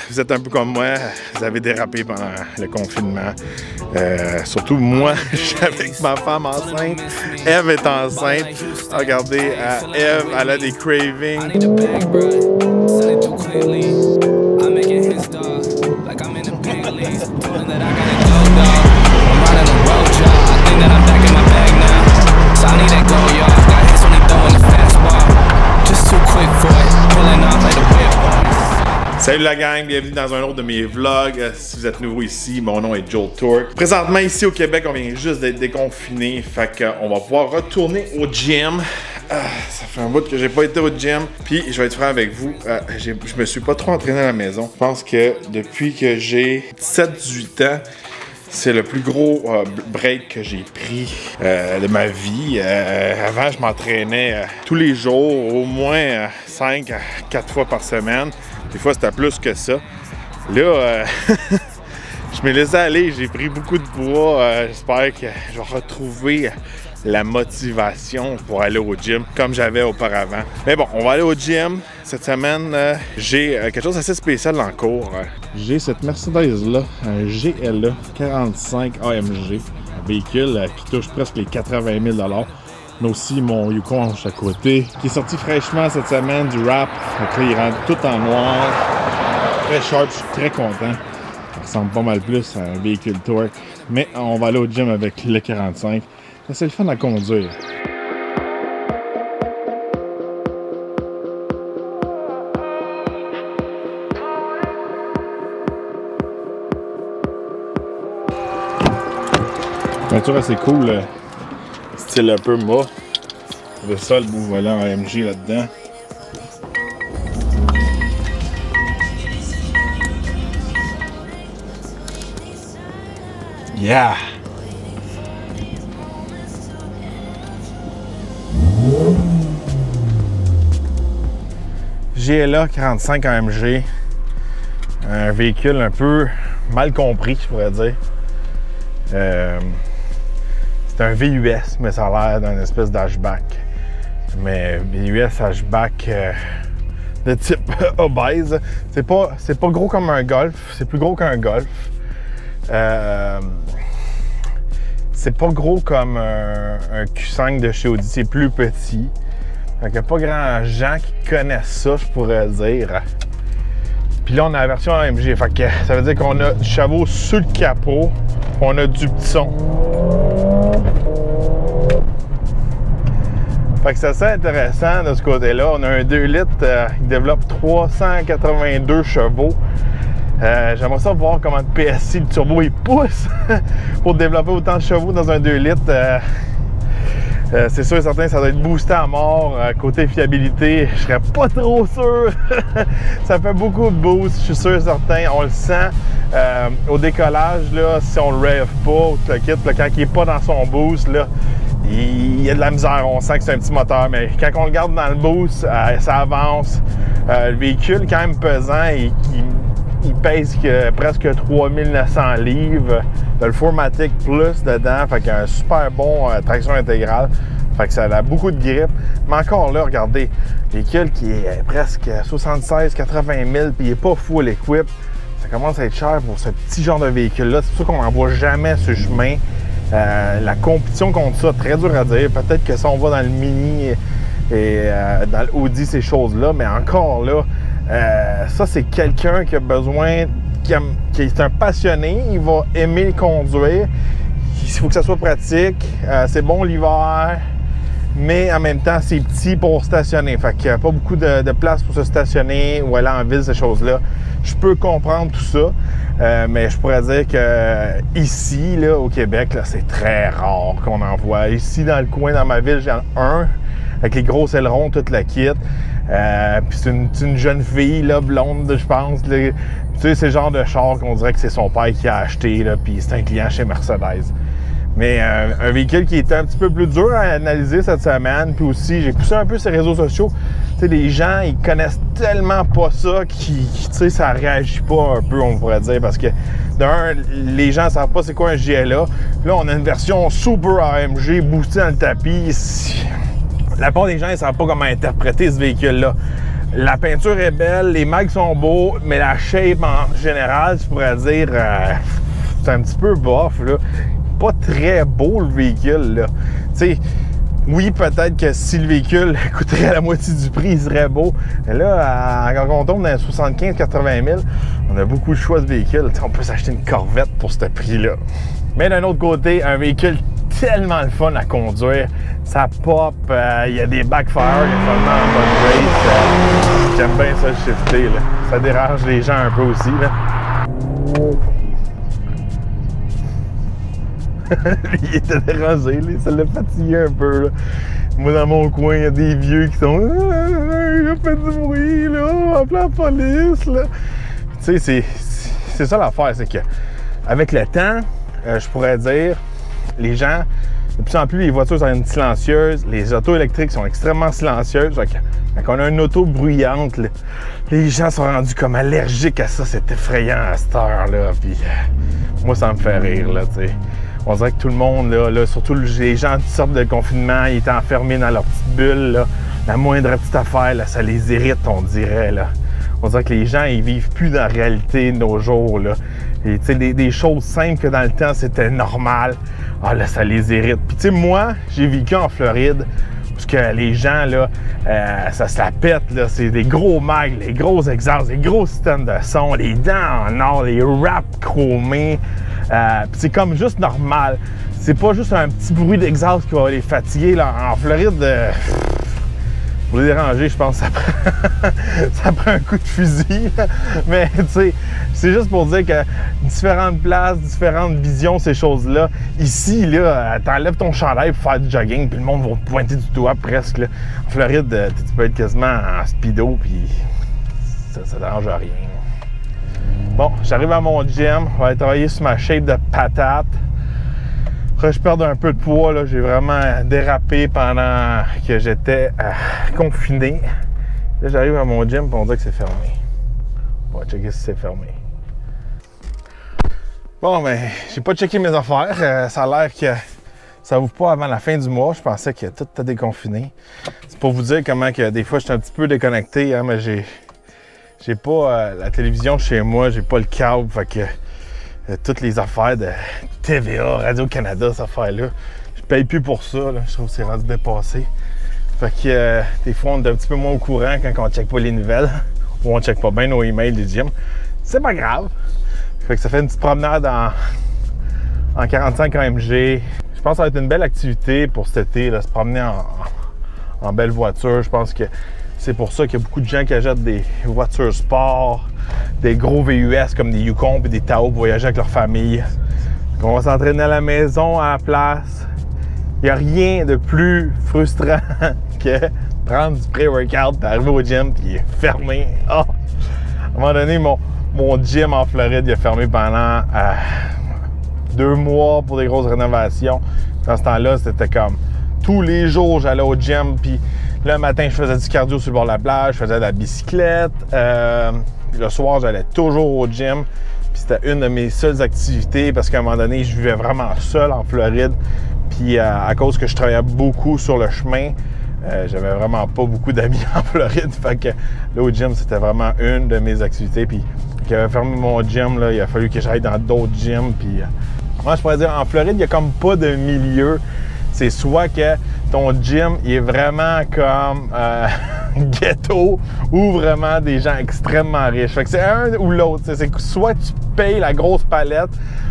vous êtes un peu comme moi, vous avez dérapé pendant le confinement. Surtout moi, je suis avec ma femme enceinte. Eve est enceinte. Regardez, Eve, elle a des cravings. Salut la gang, bienvenue dans un autre de mes vlogs. Si vous êtes nouveau ici, mon nom est Joel Torque. Présentement ici au Québec, on vient juste d'être déconfiné, fait qu'on va pouvoir retourner au gym. Ça fait un bout que j'ai pas été au gym. Puis je vais être franc avec vous, je me suis pas trop entraîné à la maison. Je pense que depuis que j'ai 17-18 ans, c'est le plus gros break que j'ai pris de ma vie. Avant, je m'entraînais tous les jours, au moins 5 à 4 fois par semaine. Des fois, c'était plus que ça. Là, je me laissais aller. J'ai pris beaucoup de poids. J'espère que je vais retrouver la motivation pour aller au gym comme j'avais auparavant. Mais bon, on va aller au gym. Cette semaine, j'ai quelque chose d'assez spécial en cours. J'ai cette Mercedes-là, un GLA 45 AMG, un véhicule qui touche presque les 80 000 $. Mais aussi mon Yukon à côté, qui est sorti fraîchement cette semaine du wrap. Donc là, il rentre tout en noir, très sharp, je suis très content. Ça ressemble pas mal plus à un véhicule Torque. Mais on va aller au gym avec le 45. C'est le fun à conduire. Peinture assez cool, style un peu mât. Le sol, le beau volant AMG là-dedans. Yeah! GLA 45 AMG, un véhicule un peu mal compris, je pourrais dire. C'est un VUS, mais ça a l'air d'un espèce d'hatchback. Mais VUS hatchback de type obèse. C'est pas gros comme un Golf, c'est plus gros qu'un Golf. C'est pas gros comme un Q5 de chez Audi, c'est plus petit. Fait qu'il n'y a pas grand gens qui connaissent ça, je pourrais dire. Puis là, on a la version AMG. Fait que ça veut dire qu'on a du chapeau sur le capot, on a du petit son. Fait que c'est assez intéressant de ce côté-là. On a un 2 litres, il développe 382 chevaux. J'aimerais ça voir comment le PSI, le turbo, il pousse pour développer autant de chevaux dans un 2 litres. C'est sûr et certain, ça doit être boosté à mort. Côté fiabilité, je serais pas trop sûr. Ça fait beaucoup de boost, je suis sûr et certain. On le sent au décollage, là, si on le rêve pas, tout le kit, là, quand il est pas dans son boost, là, il y a de la misère. On sent que c'est un petit moteur, mais quand on le garde dans le boost, ça avance. Le véhicule est quand même pesant et il pèse presque 3900 livres. Il y a le 4MATIC Plus dedans, fait qu'il y a un super bon traction intégrale. Fait que ça a beaucoup de grippe. Mais encore là, regardez, véhicule qui est presque 76-80 000 puis il n'est pas full equip. Ça commence à être cher pour ce petit genre de véhicule-là. C'est sûr qu'on n'en voit jamais sur le chemin. La compétition contre ça, très dur à dire. Peut-être que si on va dans le Mini et dans le Audi, ces choses-là, mais encore là, ça, c'est quelqu'un qui a besoin, qui est un passionné, il va aimer conduire. Il faut que ça soit pratique. C'est bon l'hiver, mais en même temps, c'est petit pour stationner. Fait qu'il n'y a pas beaucoup de place pour se stationner ou aller en ville, ces choses-là. Je peux comprendre tout ça, mais je pourrais dire que ici, là, au Québec, là, c'est très rare qu'on en voit. Ici, dans le coin, dans ma ville, j'en ai un avec les gros ailerons, toute la kit. Puis c'est une jeune fille, là, blonde, je pense. Là. Tu sais, c'est le genre de char qu'on dirait que c'est son père qui a acheté, là, puis c'est un client chez Mercedes. Mais un véhicule qui était un petit peu plus dur à analyser cette semaine. Puis aussi, j'ai poussé un peu sur les réseaux sociaux. Tu sais, les gens, ils connaissent tellement pas ça tu sais, ça réagit pas un peu, on pourrait dire. Parce que, d'un, les gens savent pas c'est quoi un GLA. Là, on a une version super AMG boostée dans le tapis. La plupart des gens, ils savent pas comment interpréter ce véhicule-là. La peinture est belle, les mags sont beaux, mais la shape en général, tu pourrais dire, c'est un petit peu bof, là. Pas très beau le véhicule, là. Tu sais, oui, peut-être que si le véhicule coûterait la moitié du prix, il serait beau. Mais là, quand on tombe dans les 75-80 000, on a beaucoup de choix de véhicules. T'sais, on peut s'acheter une Corvette pour ce prix-là. Mais d'un autre côté, un véhicule tellement le fun à conduire, ça pop, il y a des backfires, il y a vraiment un bon race. J'aime bien ça le shifter, là. Ça dérange les gens un peu aussi, là. Lui, il était dérangé, là. Ça l'a fatigué un peu, là. Moi, dans mon coin, il y a des vieux qui sont il a fait du bruit, là, on va appeler la police, là. Tu sais, c'est ça l'affaire, c'est que avec le temps, je pourrais dire, les gens, de plus en plus, les voitures sont silencieuses, les autos électriques sont extrêmement silencieuses. Quand on a une auto bruyante, là, les gens sont rendus comme allergiques à ça. C'est effrayant à cette heure-là. Puis moi, ça me fait rire, là, tu sais. On dirait que tout le monde, là, surtout les gens qui sortent de confinement, ils étaient enfermés dans leur petite bulle, là. La moindre petite affaire, là, ça les irrite, on dirait, là. On dirait que les gens, ils vivent plus dans la réalité de nos jours, là. Et tu sais, des choses simples que dans le temps, c'était normal. Ah là, ça les irrite. Puis tu sais, moi, j'ai vécu en Floride, parce que les gens, là, ça se la pète, là. C'est des gros mags, les gros exhausts, les gros systèmes de son, les dents en or, les wraps chromés. Puis c'est comme juste normal. C'est pas juste un petit bruit d'exhaust qui va les fatiguer, là. En Floride, pour les déranger, je pense que ça prend un coup de fusil. Mais tu sais, c'est juste pour dire que différentes places, différentes visions, ces choses-là. Ici, là, t'enlèves ton chandail pour faire du jogging, puis le monde va te pointer du doigt presque, là. En Floride, tu peux être quasiment en speedo, puis ça dérange rien. Bon, j'arrive à mon gym, on va aller travailler sur ma shape de patate. Après, je perds un peu de poids, là. J'ai vraiment dérapé pendant que j'étais confiné. Là, j'arrive à mon gym et on dit que c'est fermé. On va checker si c'est fermé. Bon, ben, j'ai pas checké mes affaires. Ça a l'air que ça ouvre pas avant la fin du mois. Je pensais que tout était déconfiné. C'est pour vous dire comment que des fois, je suis un petit peu déconnecté, hein, mais j'ai pas la télévision chez moi, j'ai pas le câble, fait que toutes les affaires de TVA, Radio-Canada, cette affaire-là, je paye plus pour ça, là. Je trouve que c'est rendu dépassé. Fait que des fois, on est un petit peu moins au courant quand on ne check pas les nouvelles ou on ne check pas bien nos emails du gym. C'est pas grave. Fait que ça fait une petite promenade en 45 AMG. Je pense que ça va être une belle activité pour cet été, là, se promener en belle voiture. Je pense que c'est pour ça qu'il y a beaucoup de gens qui achètent des voitures sport, des gros VUS comme des Yukon et des Tahoe pour voyager avec leur famille. Donc on va s'entraîner à la maison, à la place. Il n'y a rien de plus frustrant que prendre du pré-workout, arriver au gym et il est fermé. Oh! À un moment donné, mon gym en Floride il a fermé pendant 2 mois pour des grosses rénovations. Dans ce temps-là, c'était comme tous les jours, j'allais au gym, puis le matin, je faisais du cardio sur le bord de la plage, je faisais de la bicyclette. Puis le soir, j'allais toujours au gym. Puis c'était une de mes seules activités parce qu'à un moment donné, je vivais vraiment seul en Floride. Puis à cause que je travaillais beaucoup sur le chemin, j'avais vraiment pas beaucoup d'amis en Floride. Fait que là, au gym, c'était vraiment une de mes activités. Puis quand j'avais fermé mon gym, là, il a fallu que j'aille dans d'autres gyms. Puis moi, je pourrais dire, en Floride, il n'y a comme pas de milieu. C'est soit que ton gym il est vraiment comme ghetto ou vraiment des gens extrêmement riches. Fait que c'est un ou l'autre. C'est que soit tu payes la grosse palette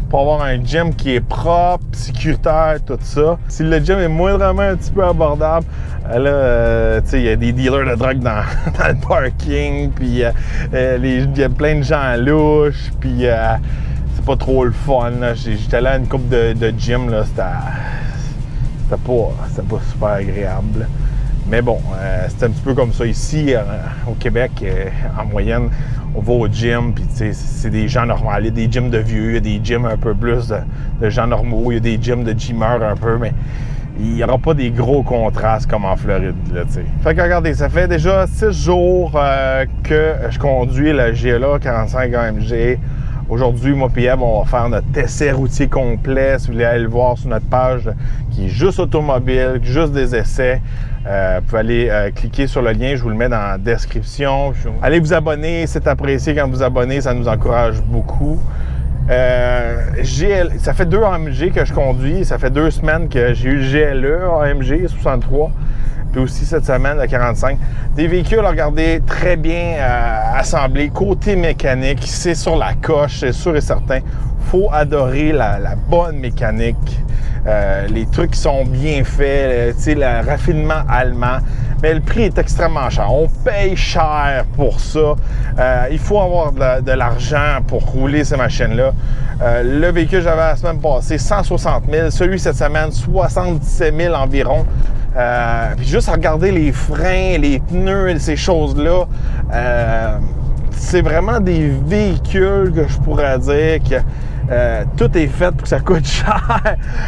pour avoir un gym qui est propre, sécuritaire, tout ça. Si le gym est moindrement un petit peu abordable, là, tu sais, il y a des dealers de drogue dans le parking, puis il y a plein de gens louches, puis c'est pas trop le fun. J'étais allé à une couple de gym, là, c'était pas super agréable. Mais bon, c'est un petit peu comme ça ici, au Québec, en moyenne, on va au gym, puis c'est des gens normaux. Il y a des gyms de vieux, il y a des gyms un peu plus de gens normaux, il y a des gyms de gymers un peu, mais il n'y aura pas des gros contrastes comme en Floride, là, t'sais. Fait que regardez, ça fait déjà 6 jours que je conduis la GLA 45 AMG Aujourd'hui, moi et Eve, on va faire notre essai routier complet. Si vous voulez aller le voir sur notre page qui est juste automobile, juste des essais, vous pouvez aller cliquer sur le lien, je vous le mets dans la description. Allez vous abonner, c'est apprécié quand vous abonnez, ça nous encourage beaucoup. Ça fait 2 AMG que je conduis, ça fait 2 semaines que j'ai eu le GLE AMG 63. Puis aussi cette semaine, le 45. Des véhicules, regardez, très bien assemblés. Côté mécanique, c'est sur la coche, c'est sûr et certain. Faut adorer la bonne mécanique. Les trucs qui sont bien faits, le raffinement allemand. Mais le prix est extrêmement cher. On paye cher pour ça. Il faut avoir de l'argent pour rouler ces machines-là. Le véhicule que j'avais la semaine passée, 160 000. Celui cette semaine, 77 000 environ. Puis juste regarder les freins, les pneus, ces choses-là, c'est vraiment des véhicules que je pourrais dire que tout est fait pour que ça coûte cher.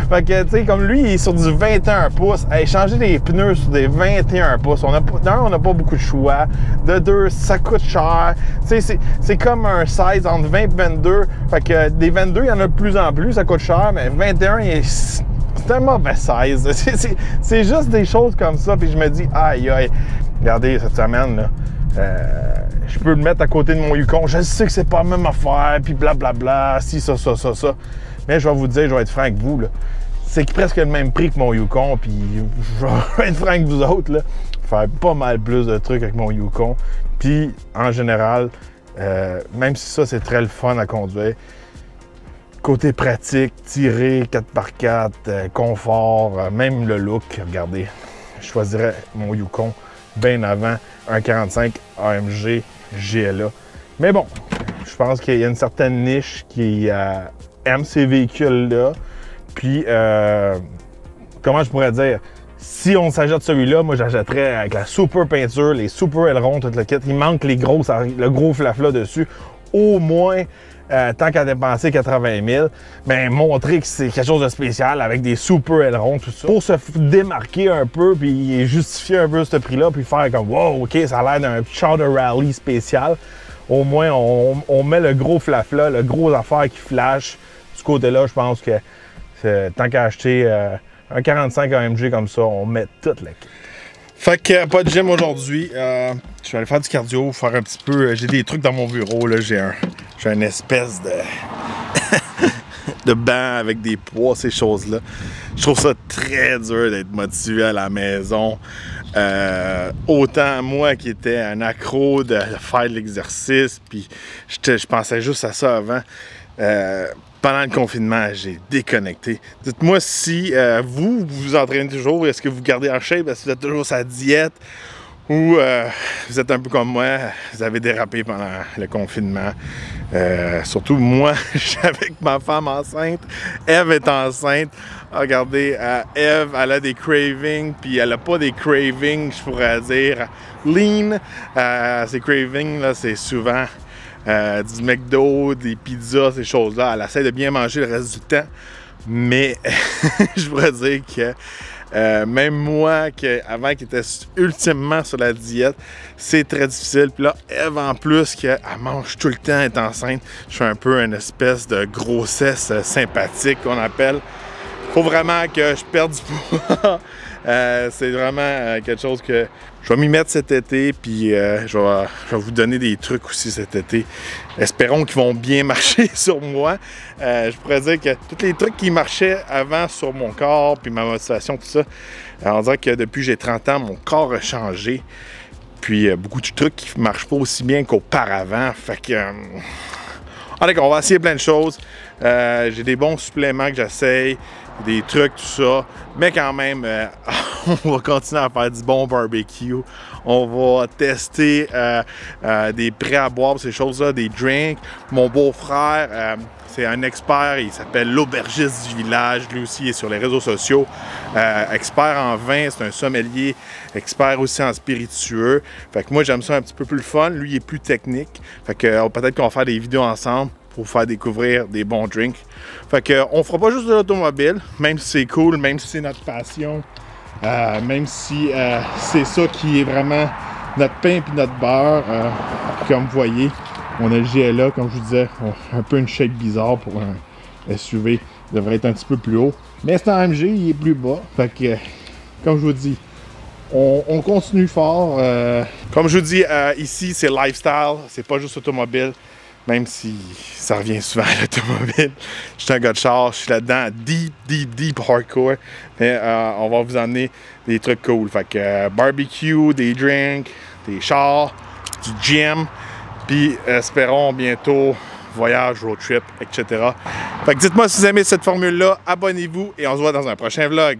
Fait que, tu sais, comme lui, il est sur du 21 pouces. Hey, changer des pneus sur des 21 pouces, on n'a pas beaucoup de choix. De 2, ça coûte cher. Tu sais, c'est comme un 16 entre 20 et 22. Fait que des 22, il y en a de plus en plus, ça coûte cher, mais 21, c'est un mauvais 16. C'est juste des choses comme ça. Puis je me dis, aïe, aïe, regardez, cette semaine, là, je peux le mettre à côté de mon Yukon. Je sais que c'est pas la même affaire, puis blablabla, si, ça. Mais je vais vous dire, je vais être franc avec vous, là. C'est presque le même prix que mon Yukon, puis je vais être franc avec vous autres, là. Faire pas mal plus de trucs avec mon Yukon. Puis, en général, même si ça, c'est très le fun à conduire, côté pratique, tiré, 4x4, confort, même le look, regardez, je choisirais mon Yukon bien avant un 45 AMG GLA. Mais bon, je pense qu'il y a une certaine niche qui aime ces véhicules-là. Puis, comment je pourrais dire, si on s'achète celui-là, moi j'achèterais avec la super peinture, les super ailerons, tout le kit. Il manque le gros flafla dessus. Au moins, tant qu'à dépenser 80 000, ben, montrer que c'est quelque chose de spécial avec des super ailerons, tout ça. Pour se démarquer un peu, puis justifier un peu ce prix-là, puis faire comme « Wow, OK, ça a l'air d'un char de rallye spécial ». Au moins, on met le gros flafla, le gros affaire qui flash. Du côté-là, je pense que tant qu'à acheter un 45 AMG comme ça, on met toute la kit. Fait que pas de gym aujourd'hui. Je vais aller faire du cardio, faire un petit peu. J'ai des trucs dans mon bureau. J'ai une espèce de banc avec des poids, ces choses-là. Je trouve ça très dur d'être motivé à la maison. Autant moi qui étais un accro de faire de l'exercice, puis je pensais juste à ça avant. Pendant le confinement, j'ai déconnecté. Dites-moi si vous vous entraînez toujours, est-ce que vous gardez en shape, est-ce que vous êtes toujours sur la diète ou vous êtes un peu comme moi, vous avez dérapé pendant le confinement. Surtout moi, je suis avec ma femme enceinte. Eve est enceinte. Regardez, Eve, elle a des cravings, puis elle n'a pas des cravings, je pourrais dire, lean. Ces cravings, là, c'est souvent du McDo, des pizzas, ces choses-là. Elle essaie de bien manger le reste du temps. Mais je pourrais dire que même moi, avant qui était ultimement sur la diète, c'est très difficile. Puis là, Eve, en plus, qu'elle mange tout le temps, elle est enceinte. Je fais un peu une espèce de grossesse sympathique qu'on appelle. Faut vraiment que je perde du poids. C'est vraiment quelque chose que je vais m'y mettre cet été, puis je vais vous donner des trucs aussi cet été. Espérons qu'ils vont bien marcher sur moi. Je pourrais dire que tous les trucs qui marchaient avant sur mon corps, puis ma motivation, tout ça, on dirait que depuis que j'ai 30 ans, mon corps a changé. Puis beaucoup de trucs qui ne marchent pas aussi bien qu'auparavant. Fait que... allez, on va essayer plein de choses. J'ai des bons suppléments que j'essaye, des trucs, tout ça. Mais quand même, on va continuer à faire du bon barbecue. On va tester des prêts à boire, ces choses-là, des drinks. Mon beau-frère, c'est un expert, il s'appelle l'aubergiste du village. Lui aussi, il est sur les réseaux sociaux. Expert en vin, c'est un sommelier. Expert aussi en spiritueux. Fait que moi, j'aime ça un petit peu plus le fun. Lui, il est plus technique. Fait que peut-être qu'on va faire des vidéos ensemble pour vous faire découvrir des bons drinks. Fait que on fera pas juste de l'automobile, même si c'est cool, même si c'est notre passion, même si c'est ça qui est vraiment notre pain et notre beurre. Comme vous voyez, On a le GLA, comme je vous disais, un peu une shape bizarre pour un SUV. Il devrait être un petit peu plus haut. Mais c'est un AMG, il est plus bas. Fait que, comme je vous dis, on continue fort. Comme je vous dis, ici, c'est lifestyle. C'est pas juste automobile. Même si ça revient souvent à l'automobile. Je suis un gars de char, je suis là-dedans deep hardcore. Mais on va vous emmener des trucs cool. Fait que barbecue, des drinks, des chars, du gym. Puis espérons bientôt voyage, road trip, etc. Fait que dites-moi si vous aimez cette formule-là, abonnez-vous et on se voit dans un prochain vlog.